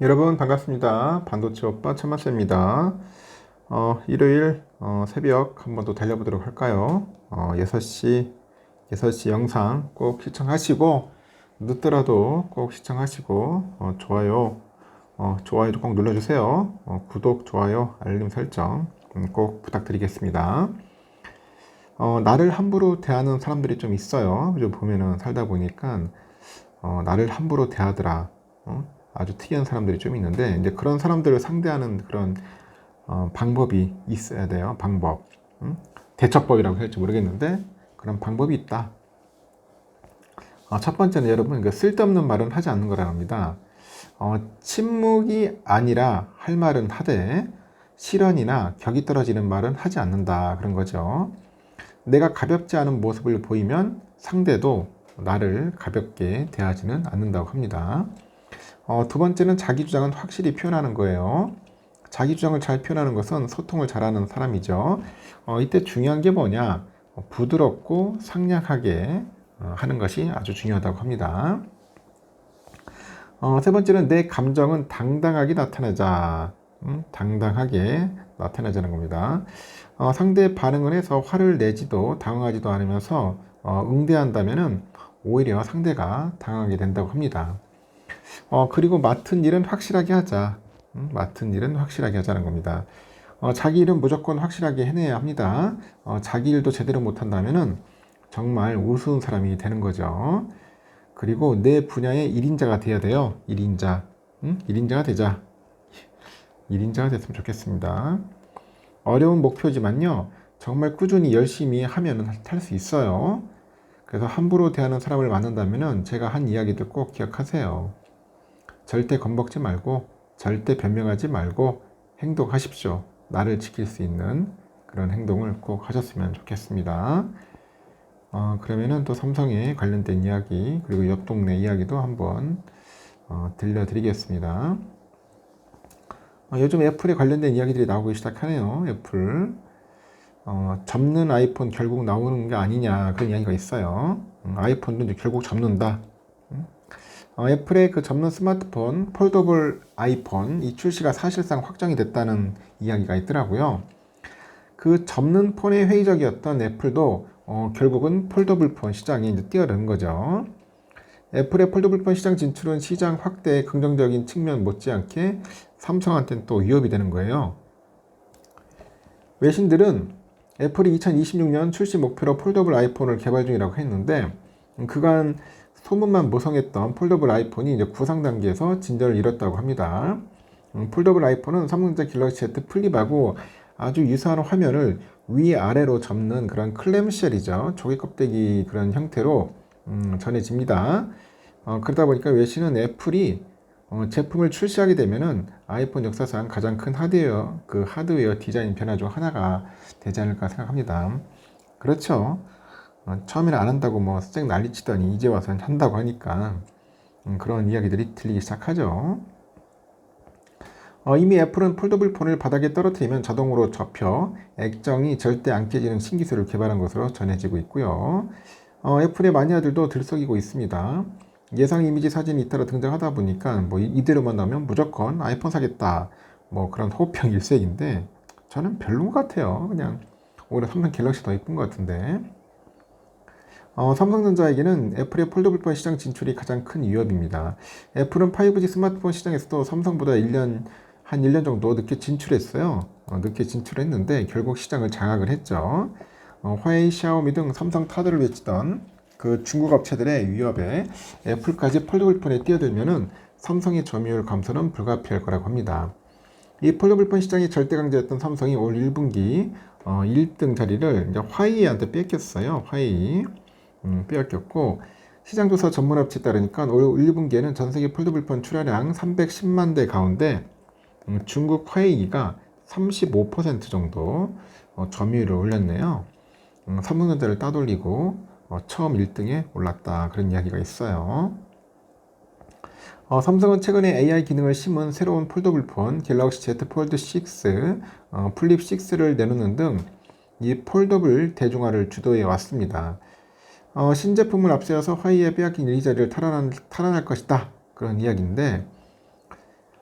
여러분 반갑습니다. 반도체 오빠 천마스입니다. 일요일 새벽 한번 더 달려보도록 할까요? 6시 영상 꼭 시청하시고 늦더라도 꼭 시청하시고 좋아요도 꼭 눌러주세요. 구독, 좋아요, 알림 설정 꼭 부탁드리겠습니다. 나를 함부로 대하는 사람들이 좀 있어요. 요즘 보면은 살다 보니까 나를 함부로 대하더라. 아주 특이한 사람들이 좀 있는데 이제 그런 사람들을 상대하는 그런 방법이 있어야 돼요. 방법. 대처법이라고 해야 할지 모르겠는데 그런 방법이 있다. 첫 번째는 여러분 그 쓸데없는 말은 하지 않는 거라고 합니다. 침묵이 아니라 할 말은 하되 실언이나 격이 떨어지는 말은 하지 않는다 그런 거죠. 내가 가볍지 않은 모습을 보이면 상대도 나를 가볍게 대하지는 않는다고 합니다. 두 번째는 자기 주장은 확실히 표현하는 거예요. 자기 주장을 잘 표현하는 것은 소통을 잘하는 사람이죠. 이때 중요한 게 뭐냐? 부드럽고 상냥하게 하는 것이 아주 중요하다고 합니다. 세 번째는 내 감정은 당당하게 나타내자. 당당하게 나타내자는 겁니다. 상대의 반응을 해서 화를 내지도 당황하지도 않으면서 응대한다면은 오히려 상대가 당하게 된다고 합니다. 그리고 맡은 일은 확실하게 하자. 맡은 일은 확실하게 하자는 겁니다. 자기 일은 무조건 확실하게 해내야 합니다. 자기 일도 제대로 못한다면은 정말 우스운 사람이 되는 거죠. 그리고 내 분야의 1인자가 돼야 돼요. 1인자. 1인자가 되자. 1인자가 됐으면 좋겠습니다. 어려운 목표지만요. 정말 꾸준히 열심히 하면 할 수 있어요. 그래서 함부로 대하는 사람을 만난다면은 제가 한 이야기들 꼭 기억하세요. 절대 겁먹지 말고 절대 변명하지 말고 행동하십시오. 나를 지킬 수 있는 그런 행동을 꼭 하셨으면 좋겠습니다. 그러면은 또 삼성에 관련된 이야기 그리고 옆 동네 이야기도 한번 들려드리겠습니다. 요즘 애플에 관련된 이야기들이 나오기 시작하네요. 애플 접는 아이폰 결국 나오는 게 아니냐 그런 이야기가 있어요. 아이폰도 이제 결국 접는다. 애플의 그 접는 스마트폰 폴더블 아이폰 이 출시가 사실상 확정이 됐다는 이야기가 있더라고요. 그 접는 폰에 회의적이었던 애플도 결국은 폴더블 폰 시장에 이제 뛰어든 거죠. 애플의 폴더블 폰 시장 진출은 시장 확대에 긍정적인 측면 못지않게 삼성한테는 또 위협이 되는 거예요. 외신들은 애플이 2026년 출시 목표로 폴더블 아이폰을 개발 중이라고 했는데 그간 소문만 무성했던 폴더블 아이폰이 이제 구상 단계에서 진전을 이뤘다고 합니다. 폴더블 아이폰은 삼성전자 갤럭시 Z 플립하고 아주 유사한 화면을 위아래로 접는 그런 클램쉘이죠. 조개 껍데기 그런 형태로 전해집니다. 그러다 보니까 외신은 애플이 제품을 출시하게 되면은 아이폰 역사상 가장 큰 하드웨어 디자인 변화 중 하나가 되지 않을까 생각합니다. 그렇죠. 처음에는 안 한다고 뭐 쌩 난리치더니 이제 와서 한다고 하니까 그런 이야기들이 들리기 시작하죠. 이미 애플은 폴더블 폰을 바닥에 떨어뜨리면 자동으로 접혀 액정이 절대 안 깨지는 신기술을 개발한 것으로 전해지고 있고요. 애플의 마니아들도 들썩이고 있습니다. 예상 이미지 사진이 잇따라 등장하다 보니까 뭐 이대로만 나오면 무조건 아이폰 사겠다 뭐 그런 호평 일색인데 저는 별론 것 같아요. 그냥 오히려 삼성 갤럭시 더 이쁜 것 같은데. 삼성전자에게는 애플의 폴더블폰 시장 진출이 가장 큰 위협입니다. 애플은 5G 스마트폰 시장에서도 삼성보다 한 1년 정도 늦게 진출했어요. 늦게 진출했는데 결국 시장을 장악을 했죠. 화웨이, 샤오미 등 삼성 타들을 외치던 그 중국 업체들의 위협에 애플까지 폴더블폰에 뛰어들면은 삼성의 점유율 감소는 불가피할 거라고 합니다. 이 폴더블폰 시장의 절대 강자였던 삼성이 올 1분기 1등 자리를 이제 화웨이한테 뺏겼어요. 화웨이. 빼앗겼고 시장조사 전문업체에 따르니까 올 1분기에는 전세계 폴더블폰 출하량 310만 대 가운데 중국 화웨이가 35% 정도 점유율을 올렸네요. 삼성전자를 따돌리고 처음 1등에 올랐다 그런 이야기가 있어요. 삼성은 최근에 AI 기능을 심은 새로운 폴더블폰 갤럭시 Z 폴드 6, 플립 6를 내놓는 등 이 폴더블 대중화를 주도해 왔습니다. 신제품을 앞세워서 화웨이에 빼앗긴 이 자리를 탈환할 것이다. 그런 이야기인데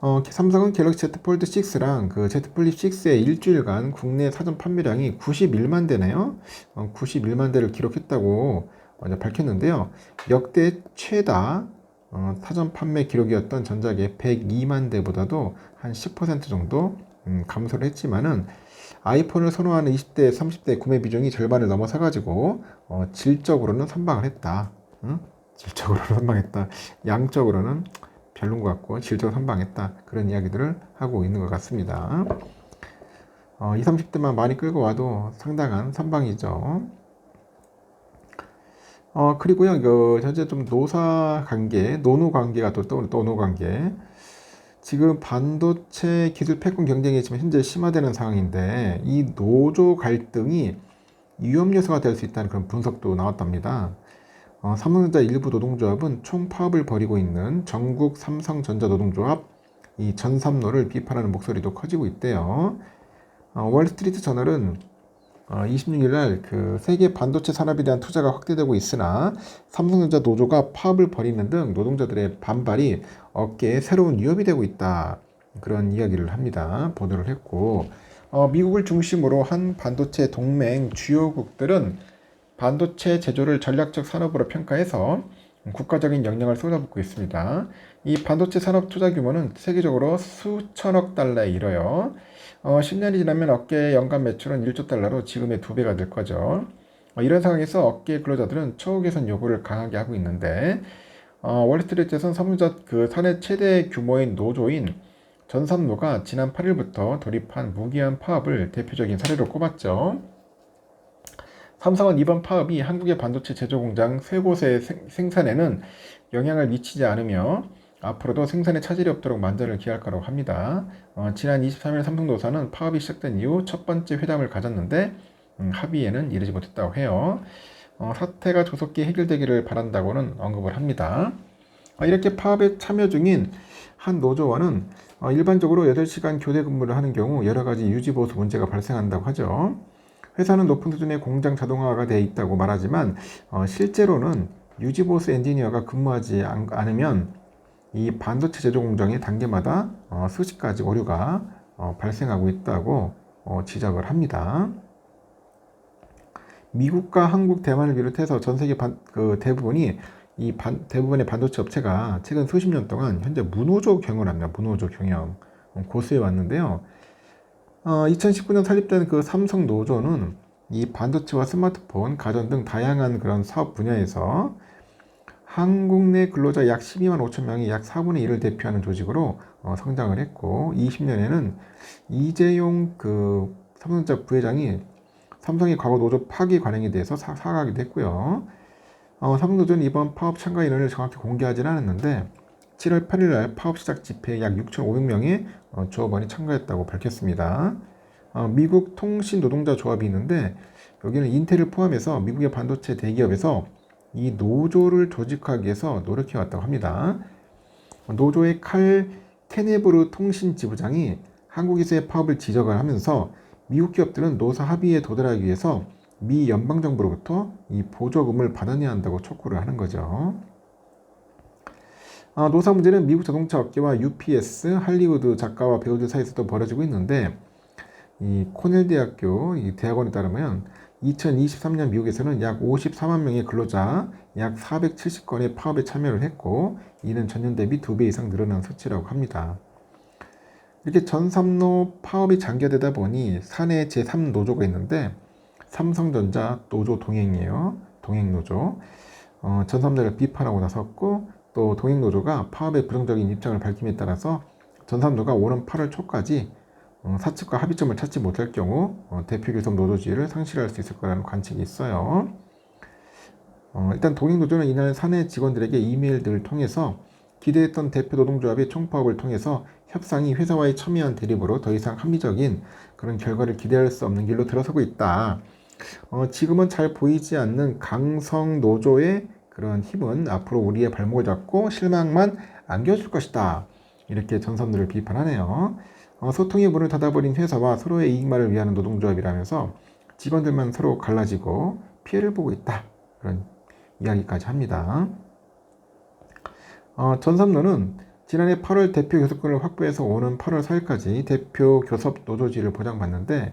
삼성은 갤럭시 Z 폴드 6랑 그 Z 플립 6의 일주일간 국내 사전 판매량이 91만 대네요. 91만 대를 기록했다고 먼저 밝혔는데요. 역대 최다 사전 판매 기록이었던 전작의 102만 대보다도 한 10% 정도 감소를 했지만은 아이폰을 선호하는 20대, 30대 구매 비중이 절반을 넘어서 가지고 질적으로는 선방을 했다. 응? 질적으로는 선방했다. 양적으로는 별론 것 같고 질적으로 선방했다. 그런 이야기들을 하고 있는 것 같습니다. 20, 30대만 많이 끌고 와도 상당한 선방이죠. 그리고요, 현재 좀 노사 관계, 노노 관계가 또 떠오르는 노노 관계. 지금 반도체 기술 패권 경쟁이 지금 현재 심화되는 상황인데, 이 노조 갈등이 위험 요소가 될 수 있다는 그런 분석도 나왔답니다. 삼성전자 일부 노동조합은 총파업을 벌이고 있는 전국 삼성전자 노동조합, 이 전삼노를 비판하는 목소리도 커지고 있대요. 월스트리트 저널은 26일 날 그 세계 반도체 산업에 대한 투자가 확대되고 있으나 삼성전자 노조가 파업을 벌이는 등 노동자들의 반발이 업계에 새로운 위협이 되고 있다. 그런 이야기를 합니다. 보도를 했고, 미국을 중심으로 한 반도체 동맹 주요국들은 반도체 제조를 전략적 산업으로 평가해서 국가적인 역량을 쏟아붓고 있습니다. 이 반도체 산업 투자 규모는 세계적으로 수천억 달러에 이르요. 10년이 지나면 업계의 연간 매출은 1조 달러로 지금의 2배가 될 거죠. 이런 상황에서 업계 근로자들은 처우 개선 요구를 강하게 하고 있는데, 월스트리트에서는 삼성전자 그 사내 최대 규모인 노조인 전삼노가 지난 8일부터 돌입한 무기한 파업을 대표적인 사례로 꼽았죠. 삼성은 이번 파업이 한국의 반도체 제조 공장 3곳의 생산에는 영향을 미치지 않으며 앞으로도 생산에 차질이 없도록 만전을 기할 거라고 합니다. 지난 23일 삼성노사는 파업이 시작된 이후 첫 번째 회담을 가졌는데 합의에는 이르지 못했다고 해요. 사태가 조속히 해결되기를 바란다고는 언급을 합니다. 이렇게 파업에 참여 중인 한 노조원은 일반적으로 8시간 교대 근무를 하는 경우 여러 가지 유지보수 문제가 발생한다고 하죠. 회사는 높은 수준의 공장 자동화가 되어 있다고 말하지만 실제로는 유지보수 엔지니어가 근무하지 않으면 이 반도체 제조 공정의 단계마다 수십 가지 오류가 발생하고 있다고 지적을 합니다. 미국과 한국, 대만을 비롯해서 전 세계 대부분의 반도체 업체가 최근 수십 년 동안 현재 무노조 경영을 합니다. 무노조 경영 고수해 왔는데요. 2019년 설립된 그 삼성 노조는 이 반도체와 스마트폰, 가전 등 다양한 그런 사업 분야에서 한국 내 근로자 약 12만 5천 명이 약 4분의 1을 대표하는 조직으로 성장을 했고, 20년에는 이재용 그 삼성전자 부회장이 삼성의 과거 노조 파기 관행에 대해서 사과하기도 했고요. 삼성노조는 이번 파업 참가 인원을 정확히 공개하지는 않았는데 7월 8일 날 파업 시작 집회에 약 6,500명의 조합원이 참가했다고 밝혔습니다. 미국 통신 노동자 조합이 있는데 여기는 인텔을 포함해서 미국의 반도체 대기업에서 이 노조를 조직하기 위해서 노력해왔다고 합니다. 노조의 칼 케네브르 통신 지부장이 한국에서의 파업을 지적을 하면서 미국 기업들은 노사 합의에 도달하기 위해서 미 연방정부로부터 이 보조금을 받아내야 한다고 촉구를 하는 거죠. 노사 문제는 미국 자동차 업계와 UPS, 할리우드 작가와 배우들 사이에서도 벌어지고 있는데, 이 코넬 대학교 이 대학원에 따르면 2023년 미국에서는 약 54만 명의 근로자 약 470건의 파업에 참여를 했고, 이는 전년 대비 2배 이상 늘어난 수치라고 합니다. 이렇게 전삼노 파업이 장기화되다 보니 사내 제3노조가 있는데 삼성전자 노조 동행이에요. 동행노조. 전삼노를 비판하고 나섰고, 또 동행노조가 파업에 부정적인 입장을 밝힘에 따라서 전삼노가 오는 8월 초까지 사측과 합의점을 찾지 못할 경우 대표교섭 노조지위를 상실할 수 있을 거라는 관측이 있어요. 일단 동행노조는 이날 사내 직원들에게 이메일들을 통해서 기대했던 대표 노동조합의 총파업을 통해서 협상이 회사와의 첨예한 대립으로 더 이상 합리적인 그런 결과를 기대할 수 없는 길로 들어서고 있다. 지금은 잘 보이지 않는 강성 노조의 그런 힘은 앞으로 우리의 발목을 잡고 실망만 안겨줄 것이다. 이렇게 전선들을 비판하네요. 소통의 문을 닫아버린 회사와 서로의 이익만을 위하는 노동조합이라면서 직원들만 서로 갈라지고 피해를 보고 있다. 그런 이야기까지 합니다. 전삼노는 지난해 8월 대표 교섭권을 확보해서 오는 8월 4일까지 대표 교섭 노조지를 보장받는데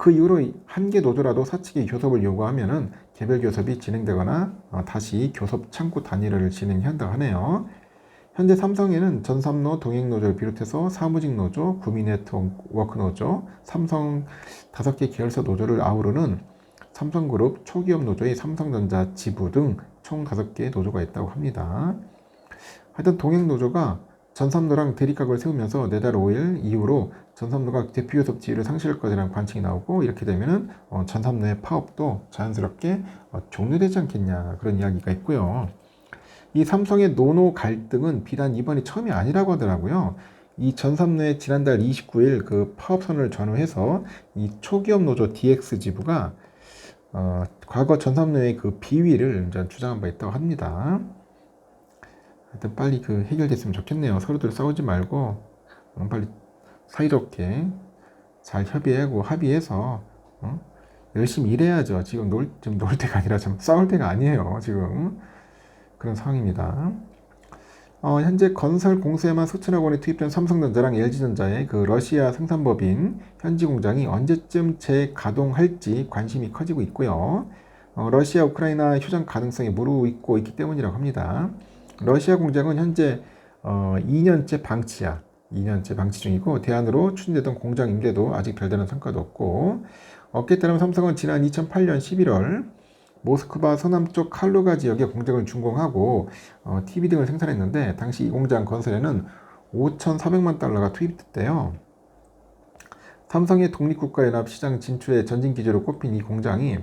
그 이후로 한 개 노조라도 사측이 교섭을 요구하면은 개별 교섭이 진행되거나 다시 교섭 창구 단일화를 진행한다고 하네요. 현재 삼성에는 전삼로 동행노조를 비롯해서 사무직 노조, 구미네트워크 노조, 삼성 5개 계열사 노조를 아우르는 삼성그룹 초기업 노조의 삼성전자 지부 등 총 5개의 노조가 있다고 합니다. 하여튼 동행노조가 전삼로랑 대립각을 세우면서 내달 5일 이후로 전삼로가 대표교섭 지위를 상실할 것이라는 관측이 나오고, 이렇게 되면은 전삼로의 파업도 자연스럽게 종료되지 않겠냐, 그런 이야기가 있고요. 이 삼성의 노노 갈등은 비단 이번이 처음이 아니라고 하더라고요. 이 전삼로의 지난달 29일 그 파업선을 전후해서 이 초기업 노조 DX 지부가 과거 전삼로의 그 비위를 주장한 바 있다고 합니다. 하여튼 빨리 그 해결됐으면 좋겠네요. 서로들 싸우지 말고 빨리 사이좋게 잘 협의하고 합의해서 열심히 일해야죠. 지금 놀 때가 아니라 좀 싸울 때가 아니에요. 지금 그런 상황입니다. 현재 건설 공사에만 수천억 원이 투입된 삼성전자랑 LG전자의 그 러시아 생산법인 현지 공장이 언제쯤 재가동할지 관심이 커지고 있고요. 러시아 우크라이나 휴전 가능성이 무르익고 있기 때문이라고 합니다. 러시아 공장은 현재 2년째 방치야. 2년째 방치 중이고, 대안으로 추진되던 공장 임대도 아직 별다른 성과도 없고, 업계에 따르면 삼성은 지난 2008년 11월 모스크바 서남쪽 칼루가 지역에 공장을 준공하고 TV 등을 생산했는데, 당시 이 공장 건설에는 5,400만 달러가 투입됐대요. 삼성의 독립국가연합 시장 진출의 전진기지로 꼽힌 이 공장이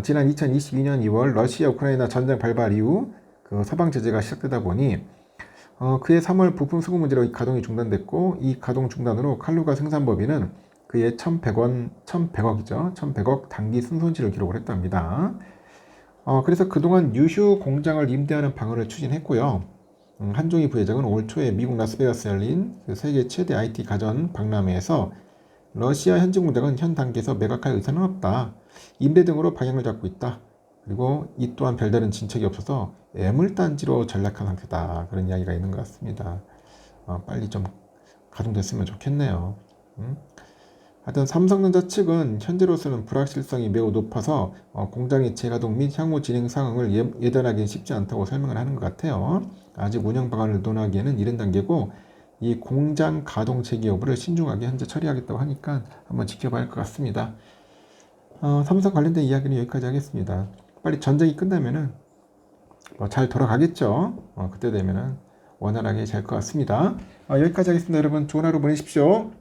지난 2022년 2월 러시아 우크라이나 전쟁 발발 이후 그 서방 제재가 시작되다 보니 그해 3월 부품 수급 문제로 이 가동이 중단됐고, 이 가동 중단으로 칼루가 생산법인은 그해 1,100억이죠. 1,100억 단기 순손실을 기록을 했답니다. 그래서 그동안 유휴 공장을 임대하는 방안을 추진했고요. 한종희 부회장은 올 초에 미국 라스베가스에 열린 그 세계 최대 IT 가전 박람회에서 러시아 현지 공장은 현 단계에서 매각할 의사는 없다. 임대 등으로 방향을 잡고 있다. 그리고 이 또한 별다른 진척이 없어서 애물단지로 전락한 상태다. 그런 이야기가 있는 것 같습니다. 빨리 좀 가동됐으면 좋겠네요. 하여튼 삼성전자 측은 현재로서는 불확실성이 매우 높아서 공장의 재가동 및 향후 진행 상황을 예단하기는 쉽지 않다고 설명을 하는 것 같아요. 아직 운영 방안을 논하기에는 이른 단계고, 이 공장 가동 재개 여부를 신중하게 현재 처리하겠다고 하니까 한번 지켜봐야 할 것 같습니다. 삼성 관련된 이야기는 여기까지 하겠습니다. 빨리 전쟁이 끝나면은 잘 돌아가겠죠. 그때 되면은 원활하게 잘 것 같습니다. 여기까지 하겠습니다. 여러분, 좋은 하루 보내십시오.